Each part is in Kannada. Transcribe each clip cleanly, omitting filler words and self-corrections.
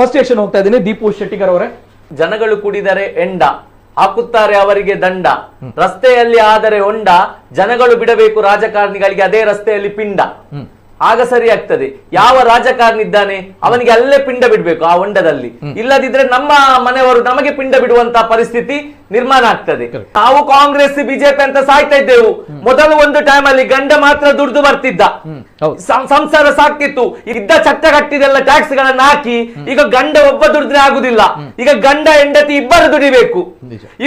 ಫಸ್ಟ್ ರಿಯಾಕ್ಷನ್ ಹೋಗ್ತಾ ಇದ್ದೀನಿ ದೀಪು ಶೆಟ್ಟಿಗರ್ ಅವರೇ. ಜನಗಳು ಕುಡಿದರೆ ಎಂಡ ಹಾಕುತ್ತಾರೆ ಅವರಿಗೆ ದಂಡ, ರಸ್ತೆಯಲ್ಲಿ ಆದರೆ ಹೊಂಡ, ಜನಗಳು ಬಿಡಬೇಕು ರಾಜಕಾರಣಿಗಳಿಗೆ ಅದೇ ರಸ್ತೆಯಲ್ಲಿ ಪಿಂಡ. ಆಗ ಸರಿ ಆಗ್ತದೆ. ಯಾವ ರಾಜಕಾರಣಿ ಇದ್ದಾನೆ ಅವನಿಗೆ ಅಲ್ಲೇ ಪಿಂಡ ಬಿಡ್ಬೇಕು ಆ ಹೊಂಡದಲ್ಲಿ, ಇಲ್ಲದಿದ್ರೆ ನಮ್ಮ ಮನೆಯವರು ನಮಗೆ ಪಿಂಡ ಬಿಡುವಂತ ಪರಿಸ್ಥಿತಿ ನಿರ್ಮಾಣ ಆಗ್ತದೆ. ನಾವು ಕಾಂಗ್ರೆಸ್ ಬಿಜೆಪಿ ಅಂತ ಸಾಯ್ತಾ ಇದ್ದೆವು. ಮೊದಲು ಒಂದು ಟೈಮ್ ಅಲ್ಲಿ ಗಂಡ ಮಾತ್ರ ದುಡ್ದು ಬರ್ತಿದ್ದ, ಸಂಸಾರ ಸಾಕ್ತಿತ್ತು. ಇದ್ದ ಚಟ್ಟ ಕಟ್ಟಿದೆಲ್ಲ ಟ್ಯಾಕ್ಸ್ ಗಳನ್ನ ಹಾಕಿ ಈಗ ಗಂಡ ಒಬ್ಬ ದುಡಿದ್ರೆ ಆಗುದಿಲ್ಲ. ಈಗ ಗಂಡ ಹೆಂಡತಿ ಇಬ್ಬರು ದುಡಿಬೇಕು.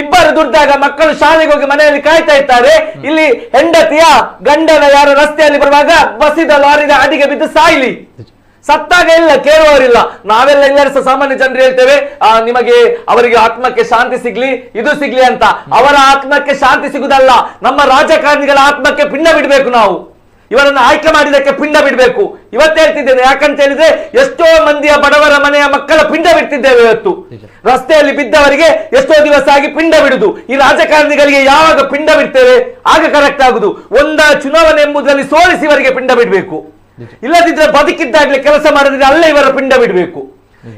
ಇಬ್ಬರು ದುಡ್ದಾಗ ಮಕ್ಕಳು ಶಾಲೆಗೆ ಹೋಗಿ ಮನೆಯಲ್ಲಿ ಕಾಯ್ತಾ ಇರ್ತಾರೆ. ಇಲ್ಲಿ ಹೆಂಡತಿಯ ಗಂಡನ ಯಾರು ರಸ್ತೆಯಲ್ಲಿ ಬರುವಾಗ ಬಸಿದ ಲಾರಿದ ಅಡಿಗೆ ಬಿದ್ದು ಸಾಯ್ಲಿ, ಸತ್ತಾಗ ಇಲ್ಲ ಕೇಳುವವರಿಲ್ಲ. ನಾವೆಲ್ಲ ಎಲ್ಲರೂ ಸಹ ಸಾಮಾನ್ಯ ಜನರು ಹೇಳ್ತೇವೆ ನಿಮಗೆ ಅವರಿಗೆ ಆತ್ಮಕ್ಕೆ ಶಾಂತಿ ಸಿಗ್ಲಿ ಇದು ಸಿಗ್ಲಿ ಅಂತ. ಅವರ ಆತ್ಮಕ್ಕೆ ಶಾಂತಿ ಸಿಗುದಲ್ಲ, ನಮ್ಮ ರಾಜಕಾರಣಿಗಳ ಆತ್ಮಕ್ಕೆ ಪಿಂಡ ಬಿಡ್ಬೇಕು. ನಾವು ಇವರನ್ನು ಆಯ್ಕೆ ಮಾಡಿದಕ್ಕೆ ಪಿಂಡ ಬಿಡ್ಬೇಕು. ಇವತ್ತು ಹೇಳ್ತಿದ್ದೇನೆ, ಯಾಕಂತ ಹೇಳಿದ್ರೆ ಎಷ್ಟೋ ಮಂದಿಯ ಬಡವರ ಮನೆಯ ಮಕ್ಕಳ ಪಿಂಡ ಬಿಡ್ತಿದ್ದೇವೆ. ಇವತ್ತು ರಸ್ತೆಯಲ್ಲಿ ಬಿದ್ದವರಿಗೆ ಎಷ್ಟೋ ದಿವಸ ಆಗಿ ಪಿಂಡ ಬಿಡುದು. ಈ ರಾಜಕಾರಣಿಗಳಿಗೆ ಯಾವಾಗ ಪಿಂಡ ಬಿಡ್ತೇವೆ ಆಗ ಕರೆಕ್ಟ್ ಆಗುದು. ಒಂದ ಚುನಾವಣೆ ಎಂಬುದರಲ್ಲಿ ಸೋಲಿಸಿ ಇವರಿಗೆ ಪಿಂಡ ಬಿಡ್ಬೇಕು. ಇಲ್ಲದಿದ್ರೆ ಬದುಕಿದ್ದಾಗ್ಲೇ ಕೆಲಸ ಮಾಡಿದ್ರೆ ಅಲ್ಲೇ ಇವರ ಪಿಂಡ ಬಿಡ್ಬೇಕು.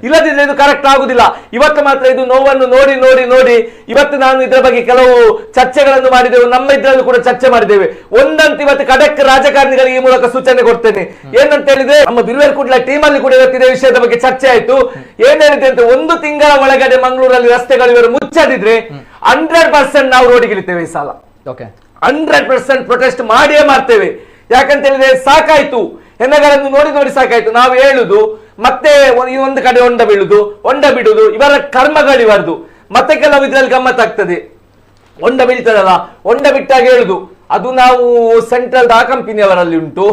ಇಲ್ಲದಿದ್ರೆ ಇದು ಕರೆಕ್ಟ್ ಆಗುದಿಲ್ಲ. ಇವತ್ತು ಮಾತ್ರ ಇದು ನೋವನ್ನು ನೋಡಿ ನೋಡಿ ನೋಡಿ ಇವತ್ತು ನಾನು ಇದರ ಬಗ್ಗೆ ಕೆಲವು ಚರ್ಚೆಗಳನ್ನು ಮಾಡಿದೆವು. ನಮ್ಮ ಇದ್ರಲ್ಲೂ ಕೂಡ ಚರ್ಚೆ ಮಾಡಿದ್ದೇವೆ. ಒಂದಂತ ಇವತ್ತು ಖಡಕ್ ರಾಜಕಾರಣಿಗಳಿಗೆ ಈ ಮೂಲಕ ಸೂಚನೆ ಕೊಡ್ತೇನೆ. ಏನಂತ ಹೇಳಿದ್ರೆ, ನಮ್ಮ ಬಿರುವೇರ್ ಕುಡ್ಲ ಟೀಮ್ ಅಲ್ಲಿ ಕೂಡ ಇವತ್ತು ಇದೇ ವಿಷಯದ ಬಗ್ಗೆ ಚರ್ಚೆ ಆಯ್ತು. ಏನ್ ಹೇಳಿದೆ ಅಂತ, 1 ತಿಂಗಳ ಒಳಗಡೆ ಮಂಗಳೂರಲ್ಲಿ ರಸ್ತೆಗಳು ಇವರು ಮುಚ್ಚದಿದ್ರೆ 100% ನಾವು ರೋಡಿಗೆ ಇಳಿತೇವೆ ಈ ಸಲ. 100% ಪ್ರೊಟೆಸ್ಟ್ ಮಾಡಿಯೇ ಮಾಡ್ತೇವೆ. ಯಾಕಂತ ಹೇಳಿದ್ರೆ ಸಾಕಾಯ್ತು, ಹೆಣ್ಣಗಳನ್ನು ನೋಡಿ ನೋಡಿ ಸಾಕಾಯ್ತು. ನಾವು ಹೇಳುದು ಮತ್ತೆ ಒಂದು ಕಡೆ ಹೊಂಡ ಬೀಳುದು, ಹೊಂಡ ಬಿಡುದು, ಇವರ ಕರ್ಮಗಳಿವರದು. ಮತ್ತೆ ಕೆಲವು ಇದ್ರಲ್ಲಿ ಗಮ್ಮತ್ ಆಗ್ತದೆ. ಹೊಂಡ ಬೀಳ್ತದಲ್ಲ, ಹೊಂಡ ಬಿಟ್ಟಾಗ ಹೇಳುದು ಅದು ನಾವು ಸೆಂಟ್ರಲ್ ಆ ಕಂಪನಿಯವರಲ್ಲಿ ಉಂಟು,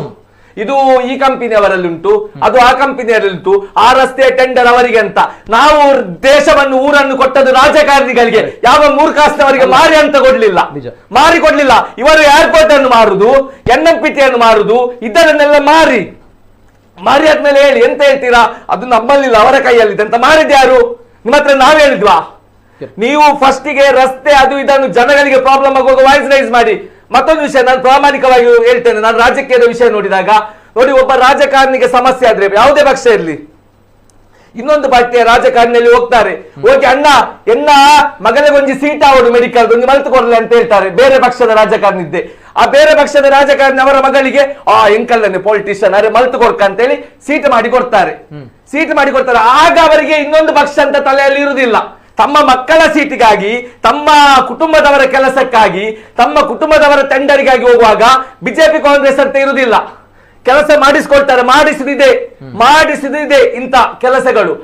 ಇದು ಈ ಕಂಪನಿಯವರಲ್ಲಿ ಉಂಟು, ಅದು ಆ ಕಂಪನಿಯವರಲ್ಲಿ ಉಂಟು, ಆ ರಸ್ತೆಯ ಟೆಂಡರ್ ಅವರಿಗೆ ಅಂತ. ನಾವು ದೇಶವನ್ನು ಊರನ್ನು ಕೊಟ್ಟದ್ದು ರಾಜಕಾರಣಿಗಳಿಗೆ, ಯಾವ ಮೂರ್ಖಾಸ್ತವರಿಗೆ ಮಾರಿ ಅಂತ ಕೊಡ್ಲಿಲ್ಲ, ಮಾರಿ ಕೊಡ್ಲಿಲ್ಲ. ಇವರು ಏರ್ಪೋರ್ಟ್ ಅನ್ನು ಮಾರುದು, NMPT ಅನ್ನು ಮಾರುದು, ಇದನ್ನೆಲ್ಲ ಮಾರಿ ಆದ್ಮೇಲೆ ಹೇಳಿ ಎಂತ ಹೇಳ್ತೀರಾ, ಅದು ನಮ್ಮಲ್ಲಿಲ್ಲ ಅವರ ಕೈಯಲ್ಲಿದೆ ಅಂತ. ಮಾರಿದ ಯಾರು? ನಿಮ್ಮ ಹತ್ರ ನಾವ್ ಹೇಳಿದ್ವಾ? ನೀವು ಫಸ್ಟಿಗೆ ರಸ್ತೆ ಅದು ಇದನ್ನು ಜನಗಳಿಗೆ ಪ್ರಾಬ್ಲಮ್ ಆಗುವಾಗ ವಾಯ್ಸ್ ರೈಸ್ ಮಾಡಿ. ಮತ್ತೊಂದು ವಿಷಯ ನಾನು ಪ್ರಾಮಾಣಿಕವಾಗಿ ಹೇಳ್ತೇನೆ, ನಾನು ರಾಜಕೀಯದ ವಿಷಯ ನೋಡಿದಾಗ ನೋಡಿ, ಒಬ್ಬ ರಾಜಕಾರಣಿಗೆ ಸಮಸ್ಯೆ ಆದ್ರೆ ಯಾವುದೇ ಪಕ್ಷ ಇರಲಿ, ಇನ್ನೊಂದು ಪಾರ್ಟಿಯ ರಾಜಕಾರಣಿಯಲ್ಲಿ ಹೋಗ್ತಾರೆ, ಹೋಗಿ ಅಣ್ಣ ಎನ್ನ ಮಗನಿಗೊಂದು ಸೀಟ್ ಆವಡು ಮೆಡಿಕಲ್ ಒಂದು ಮಲ್ತು ಕೊಡಲಿ ಅಂತ ಹೇಳ್ತಾರೆ. ಬೇರೆ ಪಕ್ಷದ ರಾಜಕಾರಣಿ ಇದ್ದೆ, ಆ ಬೇರೆ ಪಕ್ಷದ ರಾಜಕಾರಣಿ ಅವರ ಮಗಳಿಗೆ ಎಂಕಲ್ಲನೆ ಪೊಲಿಟಿಷಿಯನ್ ಅರೆ ಮಲ್ತು ಕೊಡ್ಕ ಅಂತ ಹೇಳಿ ಸೀಟ್ ಮಾಡಿ ಕೊಡ್ತಾರೆ. ಆಗ ಅವರಿಗೆ ಇನ್ನೊಂದು ಪಕ್ಷ ಅಂತ ತಲೆಯಲ್ಲಿ ಇರುವುದಿಲ್ಲ. ತಮ್ಮ ಮಕ್ಕಳ ಸೀಟಿಗಾಗಿ, ತಮ್ಮ ಕುಟುಂಬದವರ ಕೆಲಸಕ್ಕಾಗಿ, ತಮ್ಮ ಕುಟುಂಬದವರ ಟೆಂಡರ್ಗಾಗಿ ಹೋಗುವಾಗ ಬಿಜೆಪಿ ಕಾಂಗ್ರೆಸ್ ಅಂತ ಇರುವುದಿಲ್ಲ. ಕೆಲಸ ಮಾಡಿಸಿಕೊಳ್ತಾರೆ, ಮಾಡಿಸಿದಿದೆ ಇಂಥ ಕೆಲಸಗಳು.